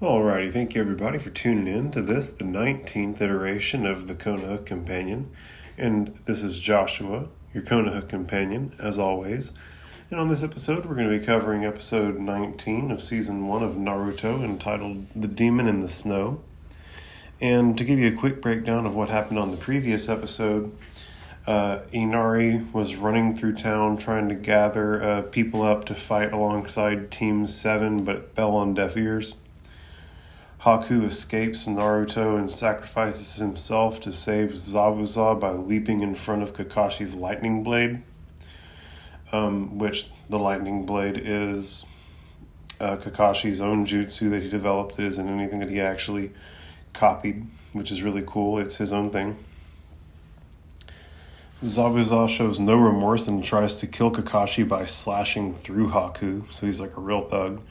Alrighty, thank you everybody for tuning in to this, the 19th iteration of the Konoha Companion. And this is Joshua, your Konoha Companion, as always. And on this episode, we're going to be covering episode 19 of season 1 of Naruto, entitled The Demon in the Snow. And to give you a quick breakdown of what happened on the previous episode, Inari was running through town trying to gather people up to fight alongside Team 7, but it fell on deaf ears. Haku escapes Naruto and sacrifices himself to save Zabuza by leaping in front of Kakashi's lightning blade, which the lightning blade is Kakashi's own jutsu that he developed. It isn't anything that he actually copied, which is really cool. It's his own thing. Zabuza shows no remorse and tries to kill Kakashi by slashing through Haku, so he's like a real thug.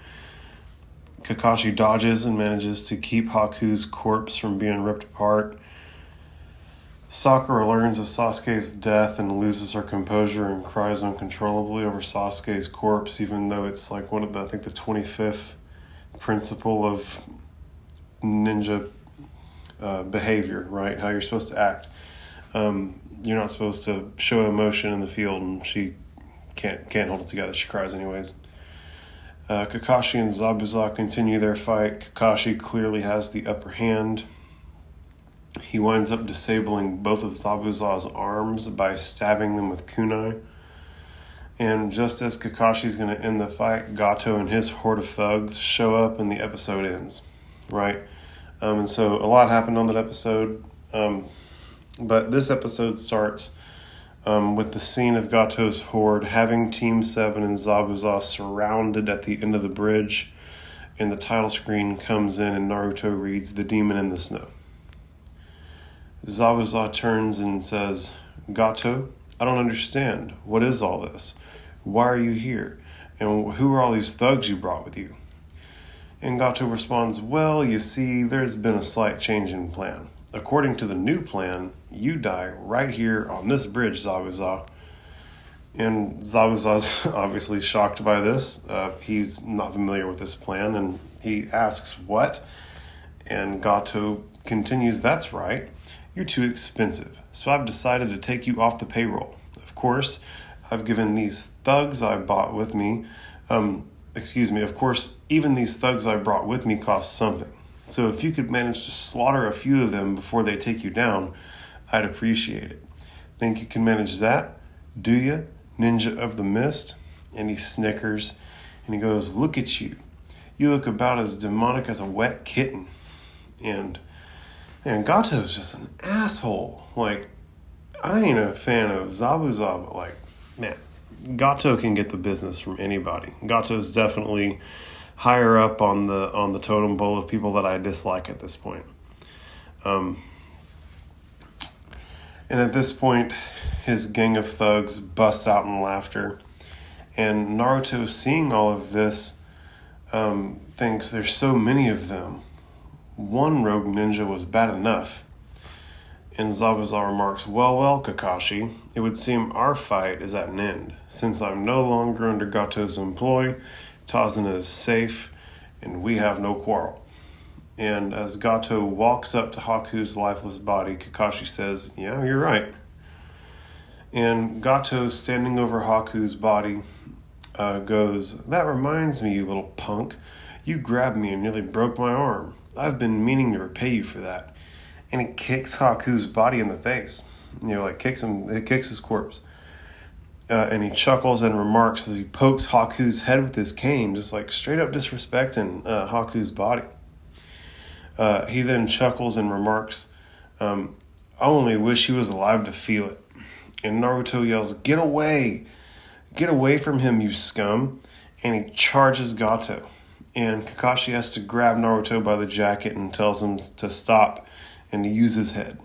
Kakashi dodges and manages to keep Haku's corpse from being ripped apart. Sakura learns of Sasuke's death and loses her composure and cries uncontrollably over Sasuke's corpse, even though it's like one of the 25th principle of ninja behavior, right? How you're supposed to act. You're not supposed to show emotion in the field, and she can't hold it together. She cries anyways. Kakashi and Zabuza continue their fight. Kakashi clearly has the upper hand. He winds up disabling both of Zabuza's arms by stabbing them with kunai. And just as Kakashi's going to end the fight, Gato and his horde of thugs show up and the episode ends, right? And so a lot happened on that episode. But this episode starts with the scene of Gato's horde having Team 7 and Zabuza surrounded at the end of the bridge, and the title screen comes in and Naruto reads The Demon in the Snow. Zabuza turns and says, "Gato, I don't understand. What is all this? Why are you here? And who are all these thugs you brought with you?" And Gato responds, "Well, you see, there's been a slight change in plan. According to the new plan, you die right here on this bridge, Zabuza." And Zabuza's obviously shocked by this. He's not familiar with this plan, and he asks, "What?" And Gato continues, "That's right. You're too expensive, so I've decided to take you off the payroll. Of course, I've given these thugs I bought with me, of course, even these thugs I brought with me cost something. So if you could manage to slaughter a few of them before they take you down, I'd appreciate it. Think you can manage that? Do you, Ninja of the Mist?" And he snickers, and he goes, "Look at you. You look about as demonic as a wet kitten." And Gato's just an asshole. Like, I ain't a fan of Zabuza, but like, man, Gato can get the business from anybody. Gato's definitely higher up on the totem pole of people that I dislike at this point. And at this point, his gang of thugs busts out in laughter. And Naruto, seeing all of this, thinks there's so many of them. One rogue ninja was bad enough. And Zabuza remarks, well, Kakashi, it would seem our fight is at an end. Since I'm no longer under Gato's employ, Tazuna is safe, and we have no quarrel." And as Gato walks up to Haku's lifeless body, Kakashi says, "Yeah, you're right." And Gato, standing over Haku's body, goes, "That reminds me, you little punk. You grabbed me and nearly broke my arm. I've been meaning to repay you for that." And he kicks Haku's body in the face. Kicks his corpse. And he chuckles and remarks as he pokes Haku's head with his cane, just like straight up disrespecting Haku's body. He then chuckles and remarks, "I only wish he was alive to feel it." And Naruto yells, "Get away! Get away from him, you scum!" And he charges Gato. And Kakashi has to grab Naruto by the jacket and tells him to stop and to use his head.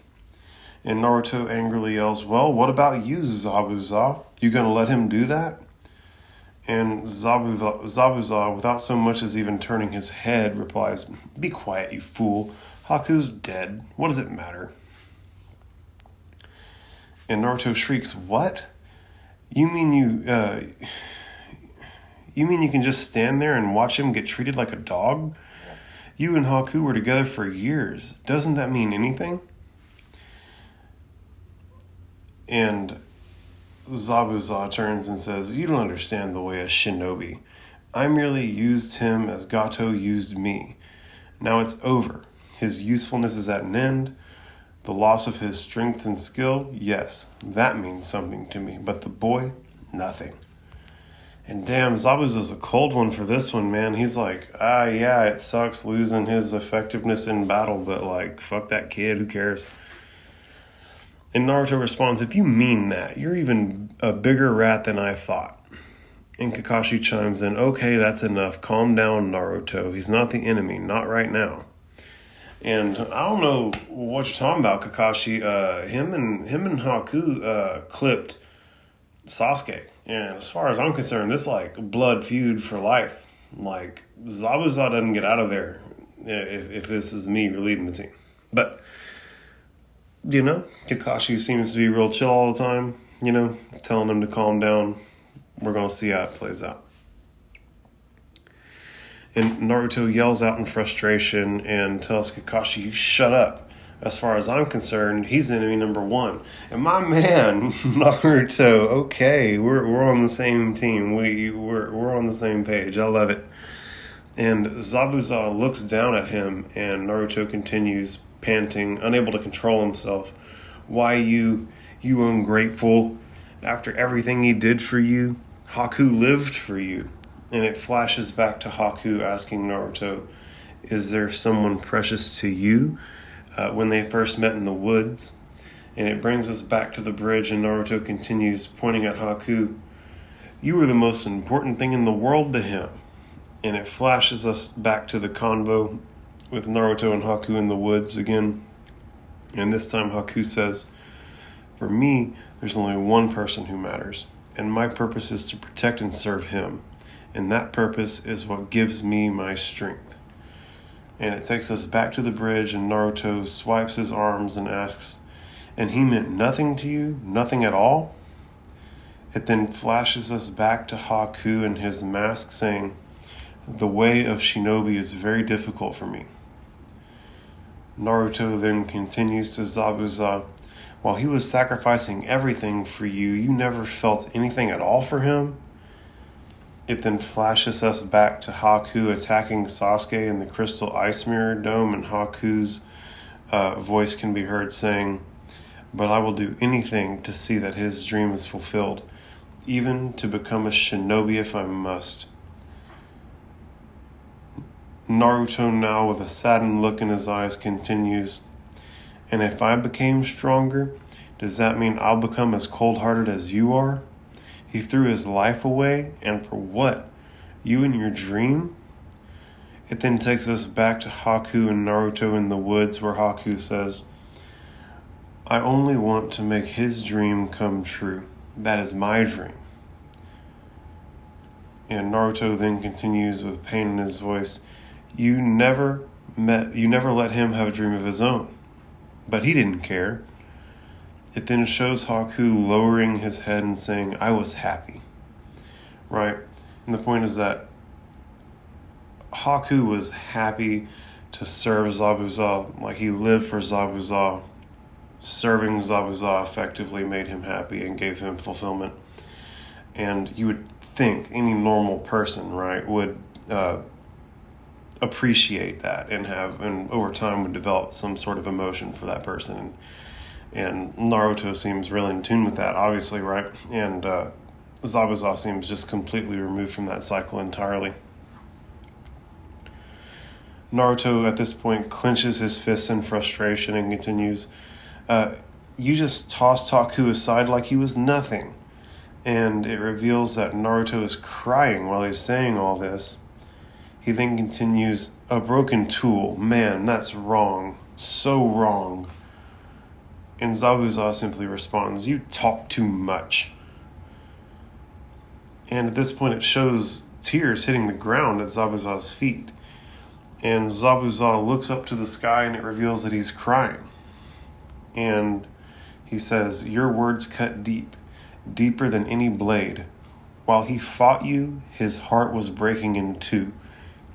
And Naruto angrily yells, "Well, what about you, Zabuza? You gonna let him do that?" And Zabuza, without so much as even turning his head, replies, "Be quiet, you fool. Haku's dead. What does it matter?" And Naruto shrieks, "What? You mean you can just stand there and watch him get treated like a dog? You and Haku were together for years. Doesn't that mean anything? And Zabuza turns and says, you don't understand the way a shinobi. I merely used him as Gato used me. Now it's over. His usefulness is at an end. The loss of his strength and skill, yes, that means something to me. But the boy, nothing. And damn, Zabuza's a cold one for this one, man. He's like, yeah, it sucks losing his effectiveness in battle, but like, fuck that kid, who cares? And Naruto responds, if you mean that, you're even a bigger rat than I thought. And Kakashi chimes in, okay, that's enough. Calm down, Naruto. He's not the enemy, not right now. And I don't know what you're talking about, Kakashi. Him and Haku clipped Sasuke. And as far as I'm concerned, this like blood feud for life. Like, Zabuza doesn't get out of there if this is me leading the team. But, Kakashi seems to be real chill all the time, telling him to calm down. We're going to see how it plays out. And Naruto yells out in frustration and tells Kakashi, shut up. As far as I'm concerned, he's enemy number one. And my man, Naruto, okay, we're on the same team. We're on the same page. I love it. And Zabuza looks down at him, and Naruto continues, panting, unable to control himself. Why you ungrateful? After everything he did for you, Haku lived for you. And it flashes back to Haku asking Naruto, is there someone precious to you? When they first met in the woods. And it brings us back to the bridge, and Naruto continues pointing at Haku. You were the most important thing in the world to him. And it flashes us back to the convo with Naruto and Haku in the woods again. And this time Haku says, for me, there's only one person who matters. And my purpose is to protect and serve him. And that purpose is what gives me my strength. And it takes us back to the bridge, and Naruto swipes his arms and asks, and he meant nothing to you? Nothing at all? It then flashes us back to Haku and his mask saying, the way of shinobi is very difficult for me. Naruto then continues to Zabuza, while he was sacrificing everything for you, you never felt anything at all for him? It then flashes us back to Haku attacking Sasuke in the Crystal Ice Mirror Dome, and Haku's voice can be heard saying, but I will do anything to see that his dream is fulfilled, even to become a shinobi if I must. Naruto now, with a saddened look in his eyes, continues, and if I became stronger, does that mean I'll become as cold-hearted as you are? He threw his life away, and for what? You and your dream? It then takes us back to Haku and Naruto in the woods, where Haku says, I only want to make his dream come true. That is my dream. And Naruto then continues with pain in his voice, you never let him have a dream of his own. But he didn't care. It then shows Haku lowering his head and saying, I was happy. Right? And the point is that Haku was happy to serve Zabuza, like he lived for Zabuza. Serving Zabuza effectively made him happy and gave him fulfillment. And you would think any normal person, right, would appreciate that and over time would develop some sort of emotion for that person. And Naruto seems really in tune with that, obviously, right? And Zabuza seems just completely removed from that cycle entirely. Naruto, at this point, clenches his fists in frustration and continues, you just tossed Haku aside like he was nothing. And it reveals that Naruto is crying while he's saying all this. He then continues, a broken tool, man, that's wrong, so wrong. And Zabuza simply responds, you talk too much. And at this point it shows tears hitting the ground at Zabuza's feet. And Zabuza looks up to the sky and it reveals that he's crying. And he says, your words cut deep, deeper than any blade. While he fought you, his heart was breaking in two.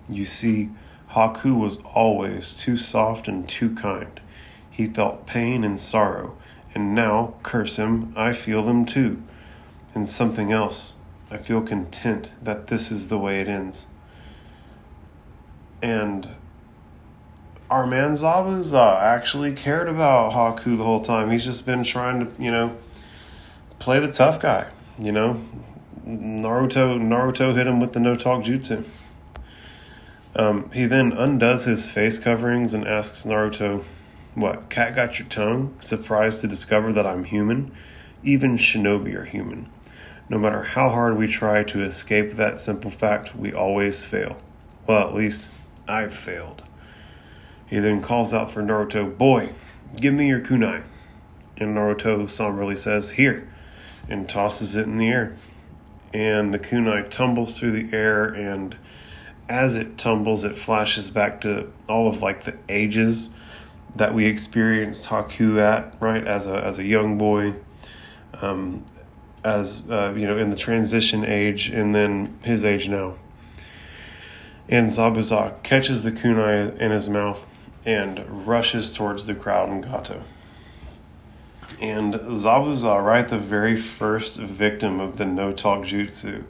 You see, Haku was always too soft and too kind. He felt pain and sorrow, and now, curse him, I feel them too. And something else, I feel content that this is the way it ends. And our man Zabuza actually cared about Haku the whole time. He's just been trying to, play the tough guy, Naruto hit him with the no-talk jutsu. He then undoes his face coverings and asks Naruto, "What, cat got your tongue? Surprised to discover that I'm human? Even shinobi are human. No matter how hard we try to escape that simple fact, we always fail. Well, at least, I've failed." He then calls out for Naruto, "Boy, give me your kunai." And Naruto somberly says, "Here," and tosses it in the air. And the kunai tumbles through the air, and as it tumbles, it flashes back to all of the ages that we experienced Haku at, right, as a young boy, in the transition age, and then his age now. And Zabuza catches the kunai in his mouth and rushes towards the crowd and Gato. And Zabuza, right, the very first victim of the no-talk jutsu.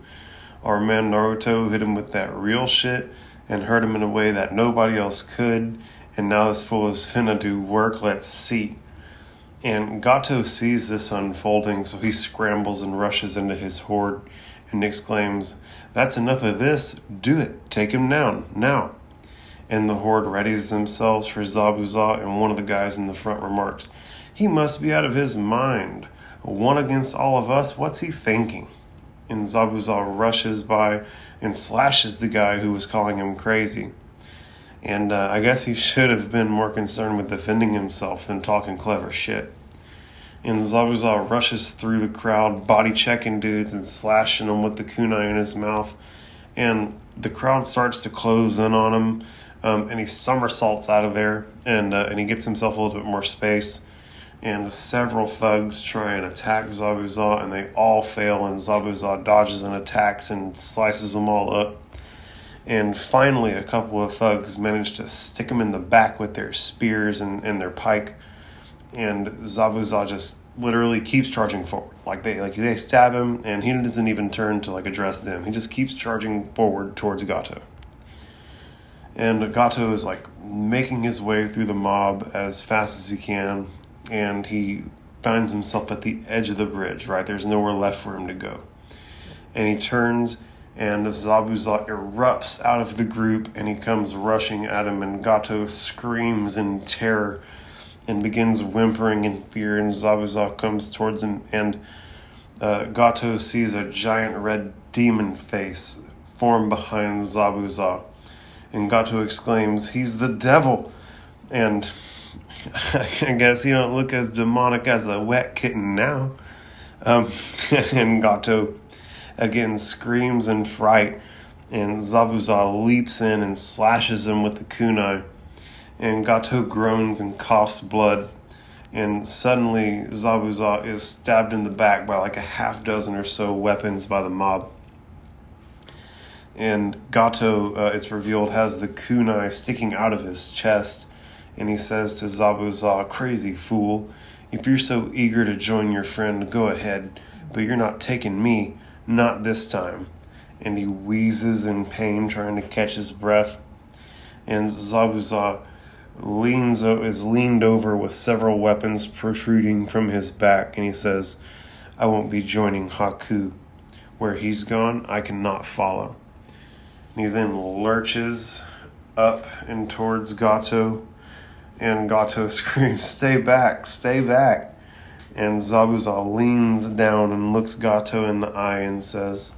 Our man Naruto hit him with that real shit and hurt him in a way that nobody else could. And now this fool is finna do work, let's see. And Gato sees this unfolding, so he scrambles and rushes into his horde and exclaims, "That's enough of this, do it, take him down, now." And the horde readies themselves for Zabuza, and one of the guys in the front remarks, "He must be out of his mind. One against all of us, what's he thinking?" And Zabuza rushes by and slashes the guy who was calling him crazy. And I guess he should have been more concerned with defending himself than talking clever shit. And Zabuza rushes through the crowd, body checking dudes and slashing them with the kunai in his mouth. And the crowd starts to close in on him, and he somersaults out of there, and he gets himself a little bit more space. And several thugs try and attack Zabuza, and they all fail, and Zabuza dodges and attacks and slices them all up. And finally, a couple of thugs manage to stick him in the back with their spears and their pike. And Zabuza just literally keeps charging forward. They stab him, and he doesn't even turn to address them. He just keeps charging forward towards Gato. And Gato is making his way through the mob as fast as he can. And he finds himself at the edge of the bridge, right? There's nowhere left for him to go. And he turns, and Zabuza erupts out of the group, and he comes rushing at him, and Gato screams in terror and begins whimpering in fear, and Zabuza comes towards him, and Gato sees a giant red demon face form behind Zabuza. And Gato exclaims, "He's the devil!" And I guess he don't look as demonic as the wet kitten now. And Gato again screams in fright, and Zabuza leaps in and slashes him with the kunai. And Gato groans and coughs blood, and suddenly Zabuza is stabbed in the back by a half dozen or so weapons by the mob. And Gato, it's revealed, has the kunai sticking out of his chest. And he says to Zabuza, "Crazy fool, if you're so eager to join your friend, go ahead, but you're not taking me, not this time." And he wheezes in pain, trying to catch his breath. And Zabuza is leaned over with several weapons protruding from his back, and he says, "I won't be joining Haku. Where he's gone, I cannot follow." And he then lurches up and towards Gato. And Gato screams, "Stay back, stay back." And Zabuza leans down and looks Gato in the eye and says,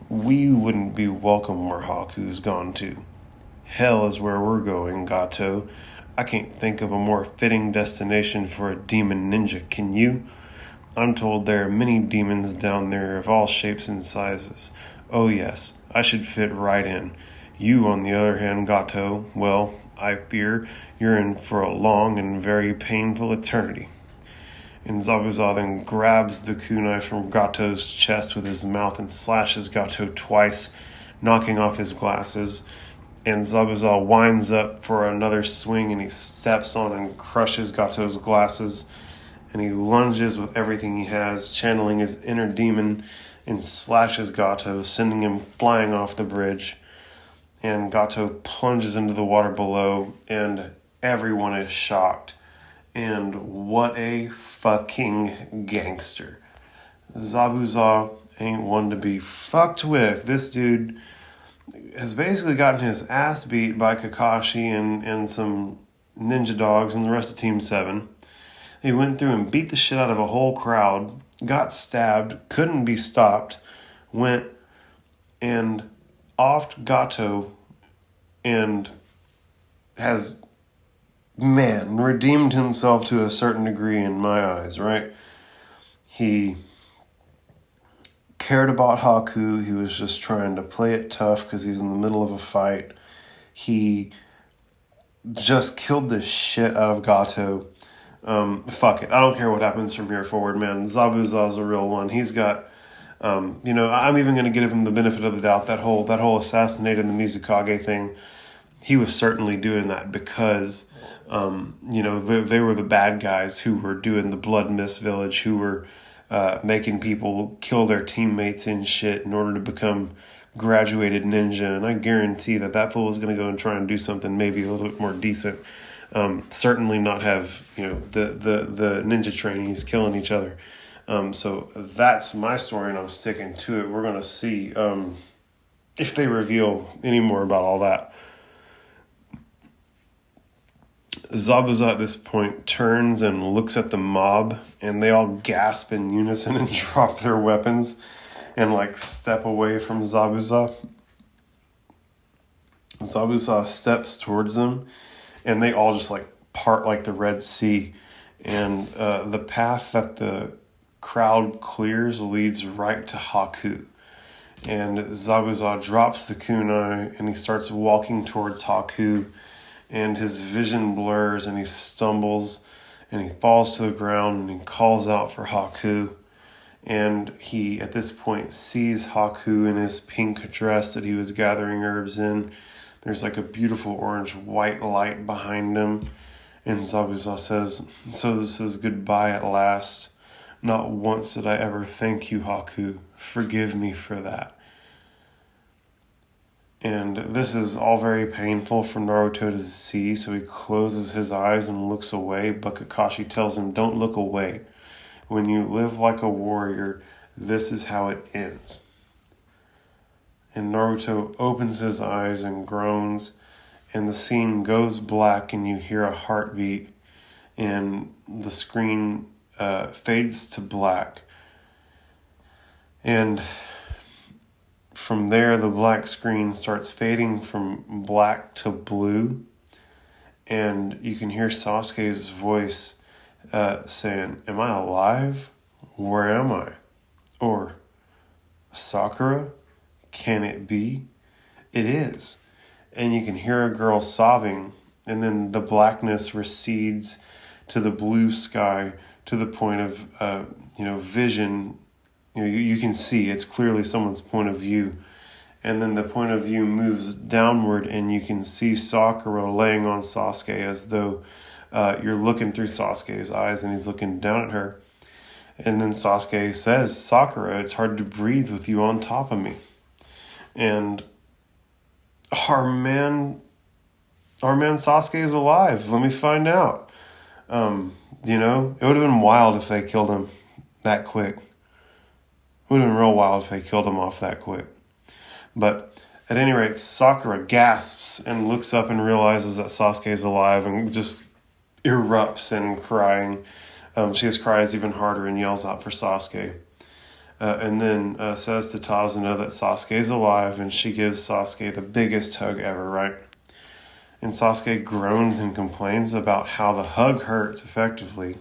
"We wouldn't be welcome where Haku's gone to. Hell is where we're going, Gato. I can't think of a more fitting destination for a demon ninja, can you? I'm told there are many demons down there of all shapes and sizes. Oh yes, I should fit right in. You, on the other hand, Gato, well, I fear you're in for a long and very painful eternity." And Zabuza then grabs the kunai from Gato's chest with his mouth and slashes Gato twice, knocking off his glasses. And Zabuza winds up for another swing, and he steps on and crushes Gato's glasses. And he lunges with everything he has, channeling his inner demon, and slashes Gato, sending him flying off the bridge. And Gato plunges into the water below, and everyone is shocked. And what a fucking gangster. Zabuza ain't one to be fucked with. This dude has basically gotten his ass beat by Kakashi and some ninja dogs and the rest of Team 7. He went through and beat the shit out of a whole crowd, got stabbed, couldn't be stopped, went and offed Gato, and has, redeemed himself to a certain degree in my eyes, right? He cared about Haku. He was just trying to play it tough because he's in the middle of a fight. He just killed the shit out of Gato. Fuck it. I don't care what happens from here forward, man. Zabuza's a real one. He's got, I'm even going to give him the benefit of the doubt. That whole assassinating the Mizukage thing, he was certainly doing that because, they were the bad guys who were doing the Blood Mist Village, who were making people kill their teammates and shit in order to become graduated ninja. And I guarantee that fool is going to go and try and do something maybe a little bit more decent. Certainly not have, the ninja trainees killing each other. So that's my story, and I'm sticking to it. We're going to see if they reveal any more about all that. Zabuza at this point turns and looks at the mob, and they all gasp in unison and drop their weapons and step away from Zabuza. Zabuza steps towards them, and they all just part like the Red Sea. And the path that the crowd clears leads right to Haku. And Zabuza drops the kunai, and he starts walking towards Haku. And his vision blurs, and he stumbles, and he falls to the ground, and he calls out for Haku. And he, at this point, sees Haku in his pink dress that he was gathering herbs in. There's a beautiful orange-white light behind him. And Zabuza says, "So this is goodbye at last. Not once did I ever thank you, Haku. Forgive me for that." And this is all very painful for Naruto to see, so he closes his eyes and looks away, but Kakashi tells him, "Don't look away. When you live like a warrior, this is how it ends." And Naruto opens his eyes and groans, and the scene goes black, and you hear a heartbeat, and the screen fades to black. And from there, the black screen starts fading from black to blue, and you can hear Sasuke's voice saying, "Am I alive? Where am I?" Or, "Sakura? Can it be?" It is. And you can hear a girl sobbing, and then the blackness recedes to the blue sky to the point of, vision. You can see it's clearly someone's point of view. And then the point of view moves downward, and you can see Sakura laying on Sasuke as though you're looking through Sasuke's eyes, and he's looking down at her. And then Sasuke says, "Sakura, it's hard to breathe with you on top of me." And our man Sasuke is alive. Let me find out. It would have been wild if they killed him that quick. It would have been real wild if they killed him off that quick. But at any rate, Sakura gasps and looks up and realizes that Sasuke is alive and just erupts in crying. She just cries even harder and yells out for Sasuke. And then says to Tazuna that Sasuke is alive, and she gives Sasuke the biggest hug ever, right? And Sasuke groans and complains about how the hug hurts effectively.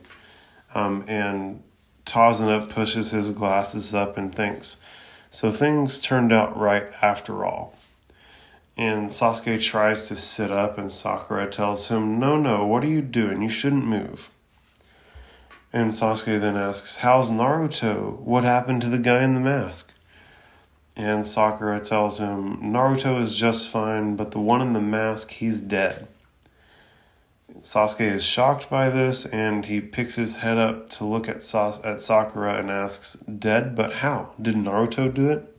And Tazuna pushes his glasses up and thinks, "So things turned out right after all." And Sasuke tries to sit up, and Sakura tells him, No, what are you doing? You shouldn't move." And Sasuke then asks, "How's Naruto? What happened to the guy in the mask?" And Sakura tells him, Naruto is just fine, but the one in the mask, he's dead. Sasuke is shocked by this, and he picks his head up to look at Sakura and asks, dead, but how? Did Naruto do it?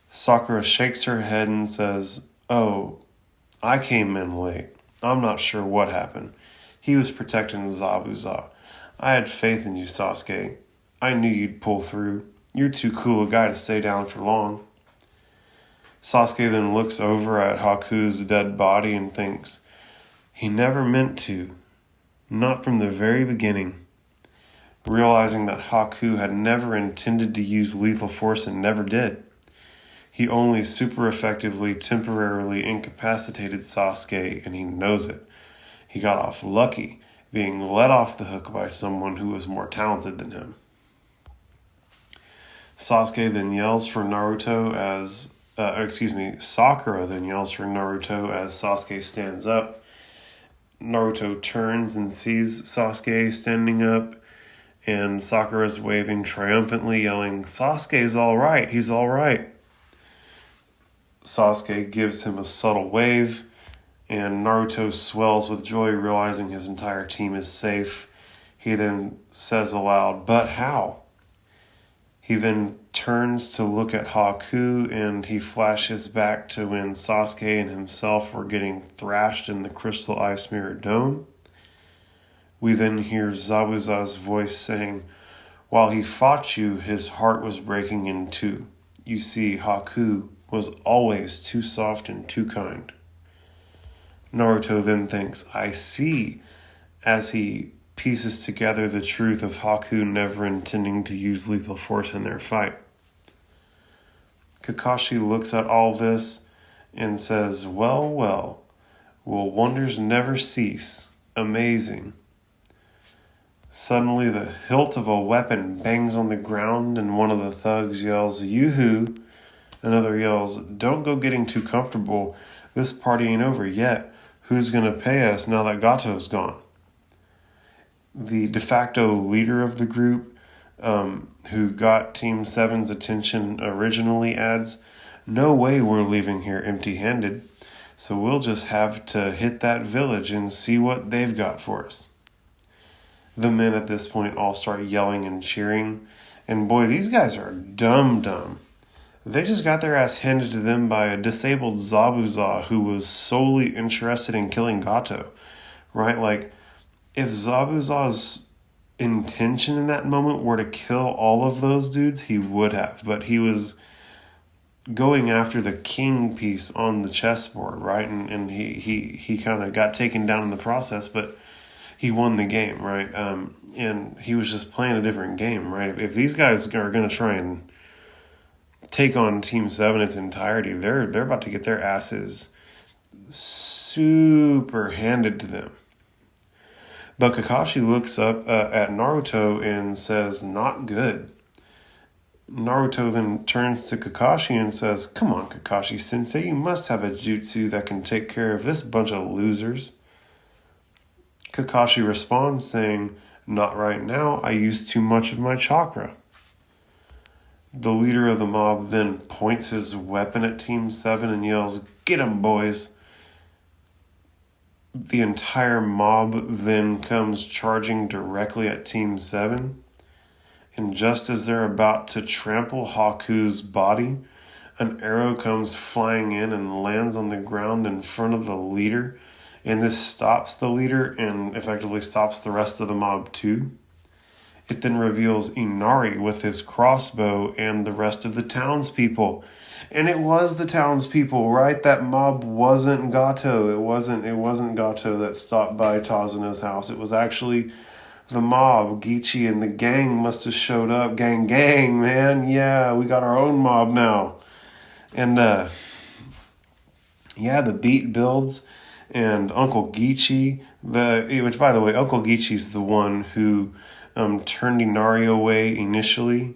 Sakura shakes her head and says, oh, I came in late. I'm not sure what happened. He was protecting Zabuza. I had faith in you, Sasuke. I knew you'd pull through. You're too cool a guy to stay down for long. Sasuke then looks over at Haku's dead body and thinks, he never meant to. Not from the very beginning. Realizing that Haku had never intended to use lethal force and never did. He only super effectively temporarily incapacitated Sasuke, and he knows it. He got off lucky, being let off the hook by someone who was more talented than him. Sasuke then yells for Naruto as, Sakura then yells for Naruto as Sasuke stands up. Naruto turns and sees Sasuke standing up, and Sakura's waving triumphantly, yelling, Sasuke's all right, he's all right. Sasuke gives him a subtle wave, and Naruto swells with joy, realizing his entire team is safe. He then says aloud, but how? He then turns to look at Haku, and he flashes back to when Sasuke and himself were getting thrashed in the Crystal Ice Mirror Dome. We then hear Zabuza's voice saying, while he fought you, his heart was breaking in two. You see, Haku was always too soft and too kind. Naruto then thinks, I see, as he pieces together the truth of Haku never intending to use lethal force in their fight. Kakashi looks at all this and says, well, will wonders never cease? Amazing. Suddenly the hilt of a weapon bangs on the ground and one of the thugs yells, yoo-hoo. Another yells, don't go getting too comfortable. This party ain't over yet. Who's going to pay us now that Gato's gone? The de facto leader of the group, who got Team 7's attention originally, adds, no way we're leaving here empty-handed, so we'll just have to hit that village and see what they've got for us. The men at this point all start yelling and cheering, and boy, these guys are dumb. They just got their ass handed to them by a disabled Zabuza who was solely interested in killing Gato, right? Like, if Zabuza's intention in that moment were to kill all of those dudes, he would have. But he was going after the king piece on the chessboard, right? And he kind of got taken down in the process, but he won the game, right? And he was just playing a different game, right? If these guys are going to try and take on Team 7 in its entirety, they're about to get their asses super handed to them. But Kakashi looks up at Naruto and says, not good. Naruto then turns to Kakashi and says, come on, Kakashi-sensei, you must have a jutsu that can take care of this bunch of losers. Kakashi responds saying, not right now, I use too much of my chakra. The leader of the mob then points his weapon at Team 7 and yells, get 'em, boys. The entire mob then comes charging directly at Team 7. And just as they're about to trample Haku's body, an arrow comes flying in and lands on the ground in front of the leader. And this stops the leader and effectively stops the rest of the mob too. It then reveals Inari with his crossbow and the rest of the townspeople. And it was the townspeople, right? That mob wasn't Gato. It wasn't Gato that stopped by Tazuna's house. It was actually the mob. Gichi and the gang must have showed up. Gang, man. Yeah, we got our own mob now. And, the beat builds. And Uncle Gichi, which, by the way, Uncle Gichi's the one who turned Inari away initially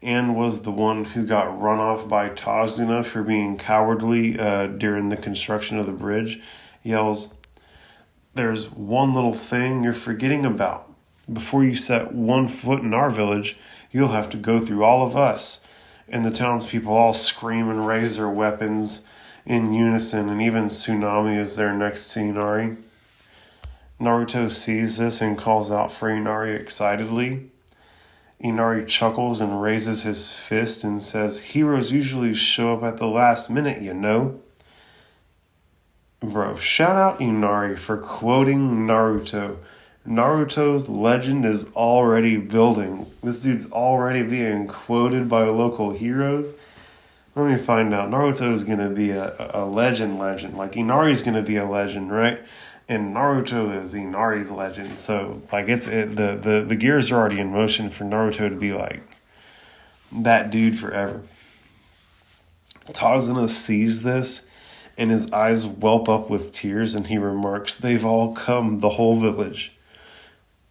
and was the one who got run off by Tazuna for being cowardly during the construction of the bridge, yells, there's one little thing you're forgetting about. Before you set one foot in our village, you'll have to go through all of us. And the townspeople all scream and raise their weapons in unison, and even Tsunami is there next to Inari. Naruto sees this and calls out for Inari excitedly. Inari chuckles and raises his fist and says, "Heroes usually show up at the last minute, you know." Bro, shout out Inari for quoting Naruto. Naruto's legend is already building. This dude's already being quoted by local heroes. Let me find out. Naruto is going to be a legend. Like, Inari's going to be a legend, right? And Naruto is Inari's legend. So, like, the gears are already in motion for Naruto to be, like, that dude forever. Tazuna sees this, and his eyes whelp up with tears, and he remarks, "They've all come, the whole village."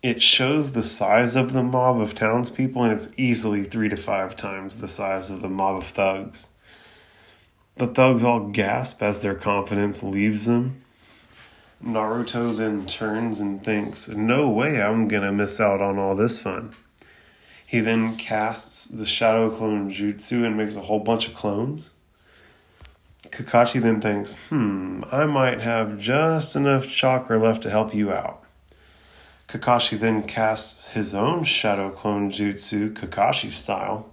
It shows the size of the mob of townspeople, and it's easily 3 to 5 times the size of the mob of thugs. The thugs all gasp as their confidence leaves them. Naruto then turns and thinks, "No way I'm gonna miss out on all this fun." He then casts the Shadow Clone Jutsu and makes a whole bunch of clones. Kakashi then thinks, I might have just enough chakra left to help you out. Kakashi then casts his own Shadow Clone Jutsu, Kakashi style,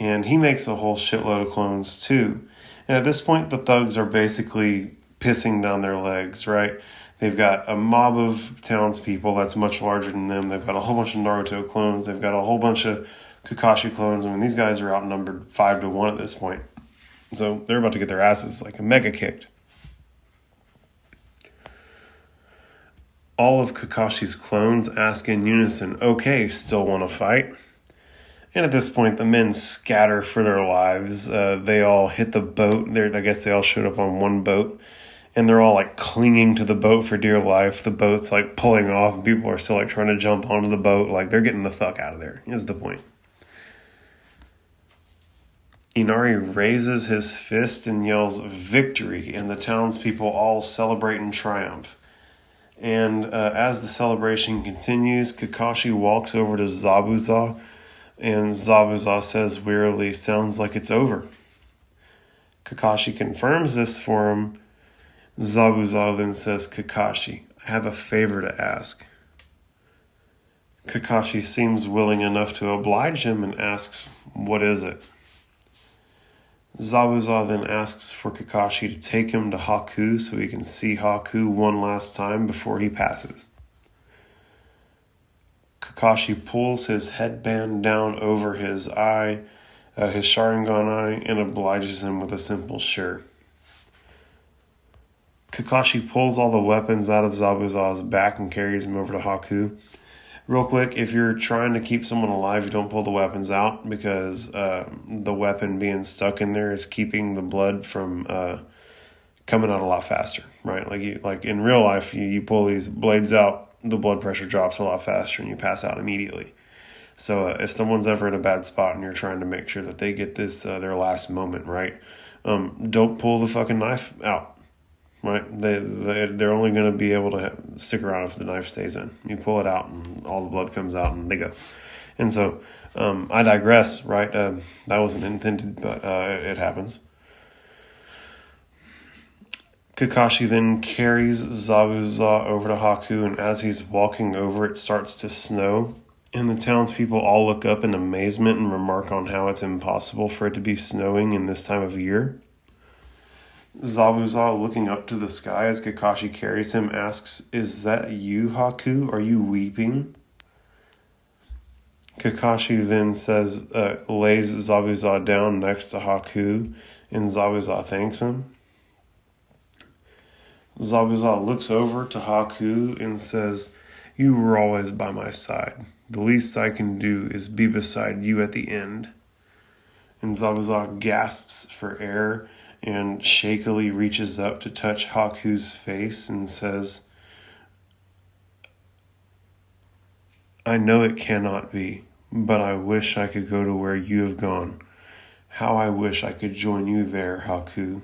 and he makes a whole shitload of clones too. And at this point, the thugs are basically pissing down their legs, right? They've got a mob of townspeople that's much larger than them. They've got a whole bunch of Naruto clones. They've got a whole bunch of Kakashi clones. I mean, these guys are outnumbered 5-1 at this point. So they're about to get their asses like a mega kicked. All of Kakashi's clones ask in unison, "Okay, still want to fight?" And at this point, the men scatter for their lives. They all hit the boat. I guess they all showed up on one boat. And they're all like clinging to the boat for dear life. The boat's like pulling off. And people are still like trying to jump onto the boat. Like they're getting the fuck out of there, is the point. Inari raises his fist and yells victory. And the townspeople all celebrate in triumph. And as the celebration continues, Kakashi walks over to Zabuza. And Zabuza says wearily, "Sounds like it's over." Kakashi confirms this for him. Zabuza then says, "Kakashi, I have a favor to ask." Kakashi seems willing enough to oblige him and asks, "What is it?" Zabuza then asks for Kakashi to take him to Haku so he can see Haku one last time before he passes. Kakashi pulls his headband down over his eye, his Sharingan eye, and obliges him with a simple "sure." Kakashi pulls all the weapons out of Zabuza's back and carries him over to Haku. Real quick, if you're trying to keep someone alive, you don't pull the weapons out because the weapon being stuck in there is keeping the blood from coming out a lot faster, right? Like in real life, you pull these blades out, the blood pressure drops a lot faster and you pass out immediately. So if someone's ever in a bad spot and you're trying to make sure that they get this their last moment, right? Don't pull the fucking knife out. Right, they're only going to be able to stick around if the knife stays in. You pull it out, and all the blood comes out, and they go. And so, I digress. Right, that wasn't intended, but it happens. Kakashi then carries Zabuza over to Haku, and as he's walking over, it starts to snow. And the townspeople all look up in amazement and remark on how it's impossible for it to be snowing in this time of year. Zabuza, looking up to the sky as Kakashi carries him, asks, "Is that you, Haku? Are you weeping?" Kakashi then lays Zabuza down next to Haku, and Zabuza thanks him. Zabuza looks over to Haku and says, "You were always by my side. The least I can do is be beside you at the end." And Zabuza gasps for air and shakily reaches up to touch Haku's face and says, "I know it cannot be, but I wish I could go to where you have gone. How I wish I could join you there, Haku."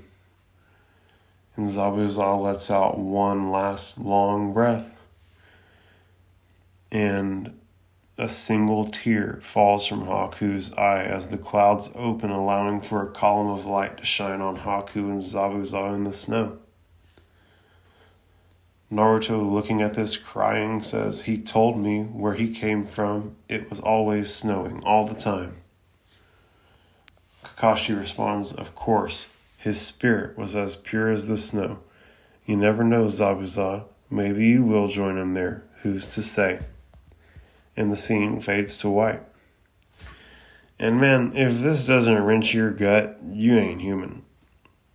And Zabuza lets out one last long breath. And a single tear falls from Haku's eye as the clouds open, allowing for a column of light to shine on Haku and Zabuza in the snow. Naruto, looking at this, crying, says, "He told me where he came from, it was always snowing, all the time." Kakashi responds, "Of course, his spirit was as pure as the snow. You never know, Zabuza. Maybe you will join him there. Who's to say?" And the scene fades to white. And man, if this doesn't wrench your gut, you ain't human.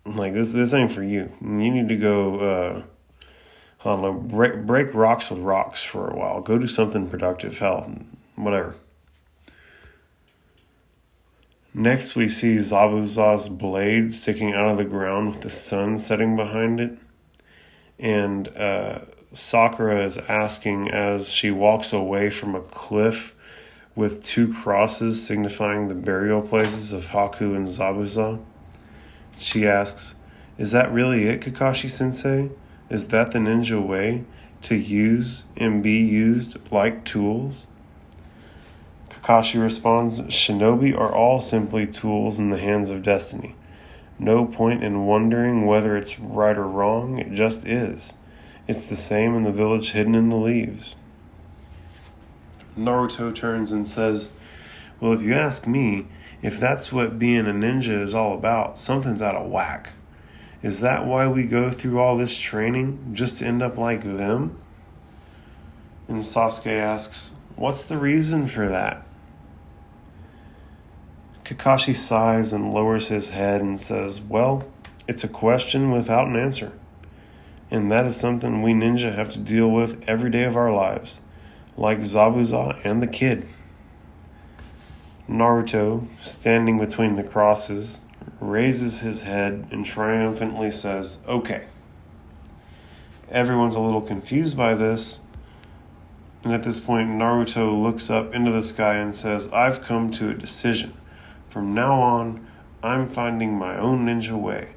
Like, this ain't for you. You need to go, I don't know, break rocks with rocks for a while. Go do something productive. Hell, whatever. Next, we see Zabuza's blade sticking out of the ground with the sun setting behind it. And Sakura is asking as she walks away from a cliff with two crosses signifying the burial places of Haku and Zabuza. She asks, "Is that really it, Kakashi-sensei? Is that the ninja way, to use and be used like tools?" Kakashi responds, "Shinobi are all simply tools in the hands of destiny. No point in wondering whether it's right or wrong, it just is. It's the same in the village hidden in the leaves." Naruto turns and says, "Well, if you ask me, if that's what being a ninja is all about, something's out of whack. Is that why we go through all this training, just to end up like them?" And Sasuke asks, "What's the reason for that?" Kakashi sighs and lowers his head and says, "Well, it's a question without an answer. And that is something we ninja have to deal with every day of our lives, like Zabuza and the kid." Naruto, standing between the crosses, raises his head and triumphantly says, "Okay." Everyone's a little confused by this, and at this point Naruto looks up into the sky and says, "I've come to a decision. From now on, I'm finding my own ninja way,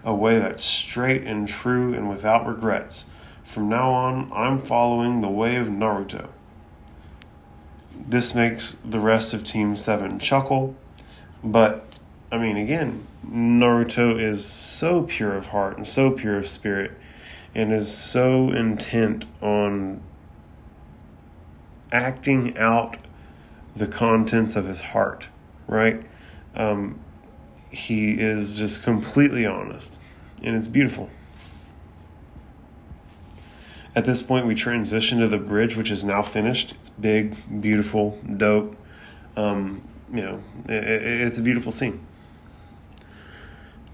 a way that's straight and true and without regrets. From now on, I'm following the way of Naruto." This makes the rest of Team 7 chuckle, but, I mean, again, Naruto is so pure of heart and so pure of spirit and is so intent on acting out the contents of his heart, right? He is just completely honest, and it's beautiful. At this point, we transition to the bridge, which is now finished. It's big, beautiful, dope. It's a beautiful scene.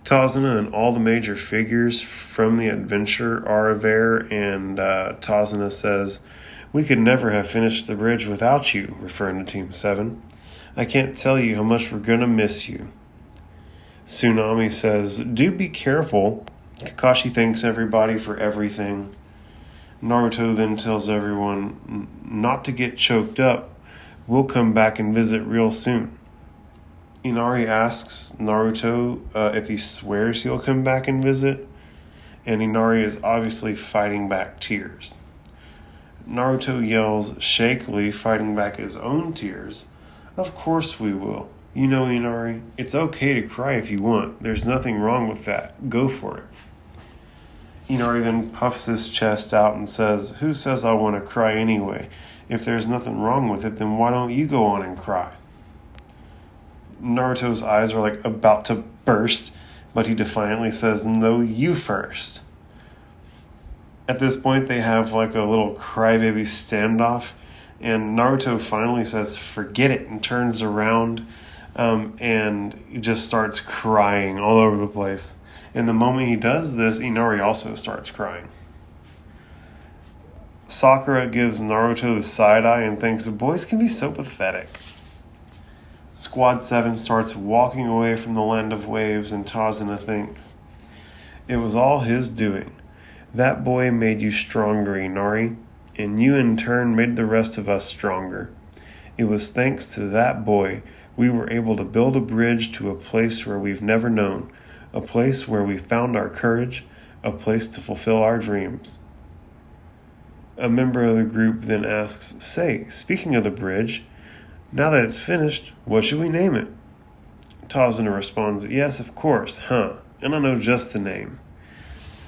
Tazuna and all the major figures from the adventure are there, and Tazuna says, "We could never have finished the bridge without you," referring to Team 7. "I can't tell you how much we're going to miss you." Tsunami says, "Do be careful." Kakashi thanks everybody for everything. Naruto then tells everyone not to get choked up. We'll come back and visit real soon. Inari asks Naruto if he swears he'll come back and visit, and Inari is obviously fighting back tears. Naruto yells shakily, fighting back his own tears, "Of course we will. You know, Inari, it's okay to cry if you want. There's nothing wrong with that. Go for it." Inari then puffs his chest out and says, "Who says I want to cry anyway? If there's nothing wrong with it, then why don't you go on and cry?" Naruto's eyes are like about to burst, but he defiantly says, "No, you first." At this point, they have like a little crybaby standoff, and Naruto finally says, "Forget it," and turns around and just starts crying all over the place. And the moment he does this, Inari also starts crying. Sakura gives Naruto the side eye and thinks the boys can be so pathetic. Squad 7 starts walking away from the land of waves, and Tazuna thinks, "It was all his doing. That boy made you stronger, Inari, and you in turn made the rest of us stronger. It was thanks to that boy we were able to build a bridge to a place where we've never known, a place where we found our courage, a place to fulfill our dreams." A member of the group then asks, "Say, speaking of the bridge, Now that it's finished, what should we name it? Tazuna responds, yes, of course, and I know just the name.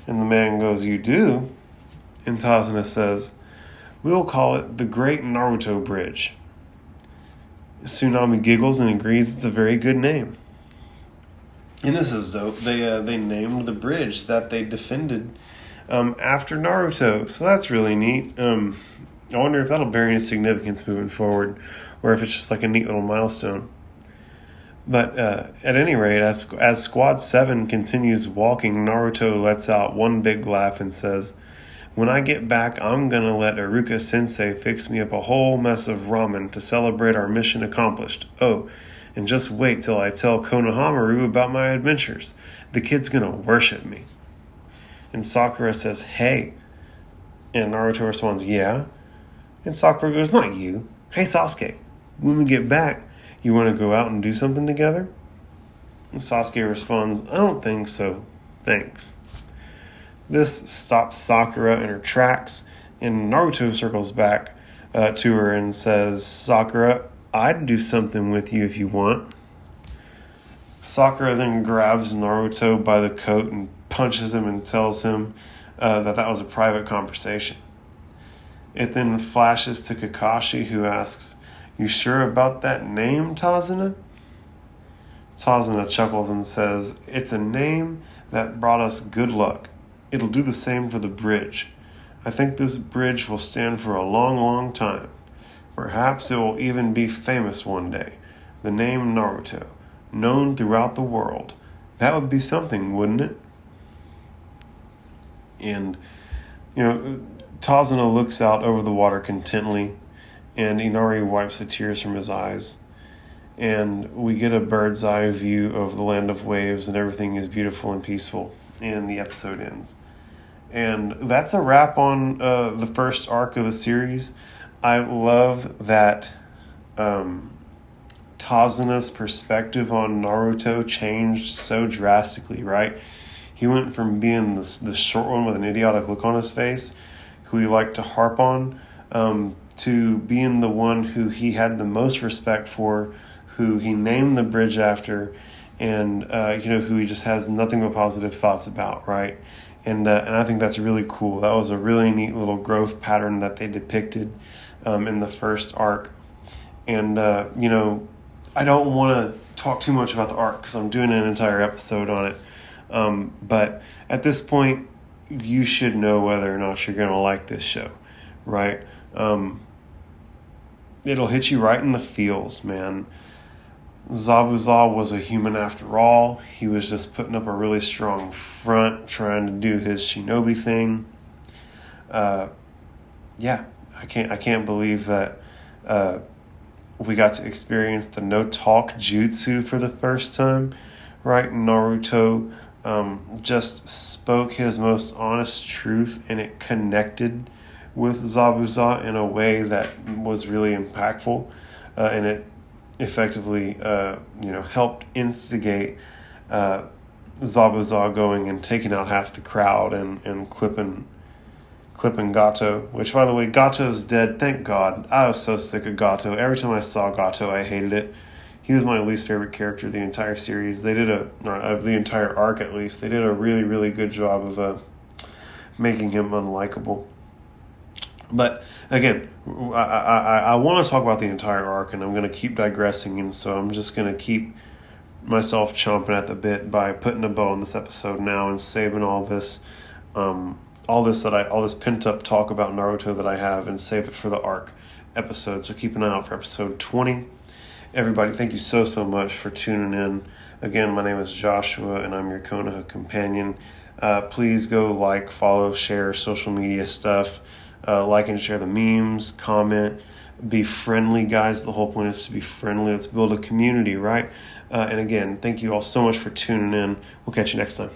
And the man goes, you do? And Tazuna says, we'll call it the Great Naruto Bridge. Tsunami giggles and agrees it's a very good name. And this is dope. They named the bridge that they defended after Naruto. So that's really neat. I wonder if that'll bear any significance moving forward, or if it's just like a neat little milestone. But at any rate, as Squad 7 continues walking, Naruto lets out one big laugh and says, when I get back, I'm going to let Iruka Sensei fix me up a whole mess of ramen to celebrate our mission accomplished. Oh, and just wait till I tell Konohamaru about my adventures. The kid's going to worship me. And Sakura says, hey. And Naruto responds, yeah. And Sakura goes, not you. Hey, Sasuke, when we get back, you want to go out and do something together? And Sasuke responds, I don't think so. Thanks. This stops Sakura in her tracks, and Naruto circles back to her and says, Sakura, I'd do something with you if you want. Sakura then grabs Naruto by the coat and punches him and tells him that was a private conversation. It then flashes to Kakashi, who asks, you sure about that name, Tazuna? Tazuna chuckles and says, it's a name that brought us good luck. It'll do the same for the bridge. I think this bridge will stand for a long, long time. Perhaps it will even be famous one day. The name Naruto, known throughout the world. That would be something, wouldn't it? And, Tazuna looks out over the water contently, and Inari wipes the tears from his eyes. And we get a bird's eye view of the land of waves, and everything is beautiful and peaceful. And the episode ends. And that's a wrap on the first arc of the series. I love that Tazuna's perspective on Naruto changed so drastically, right? He went from being the short one with an idiotic look on his face, who he liked to harp on, to being the one who he had the most respect for, who he named the bridge after, and who he just has nothing but positive thoughts about, right? And I think that's really cool. That was a really neat little growth pattern that they depicted in the first arc. And I don't want to talk too much about the arc because I'm doing an entire episode on it. But at this point, you should know whether or not you're going to like this show, right? It'll hit you right in the feels, man. Zabuza was a human after all. He was just putting up a really strong front, trying to do his shinobi thing. I can't believe that we got to experience the no-talk jutsu for the first time, right? Naruto just spoke his most honest truth, and it connected with Zabuza in a way that was really impactful, and it effectively helped instigate Zabuza going and taking out half the crowd and clipping Gato, which, by the way, Gato's dead, thank God. I was so sick of Gato. Every time I saw Gato, I hated it. He was my least favorite character of the entire series. They did of the entire arc at least, they did a really, really good job of making him unlikable. But again, I want to talk about the entire arc, and I'm going to keep digressing, and so I'm just going to keep myself chomping at the bit by putting a bow on this episode now and saving all this pent up talk about Naruto that I have, and save it for the arc episode. So keep an eye out for episode 20. Everybody, thank you so much for tuning in. Again, my name is Joshua, and I'm your Konoha companion. Please go like, follow, share social media stuff. Like and share the memes, comment, be friendly, guys. The whole point is to be friendly. Let's build a community, right? And again, thank you all so much for tuning in. We'll catch you next time.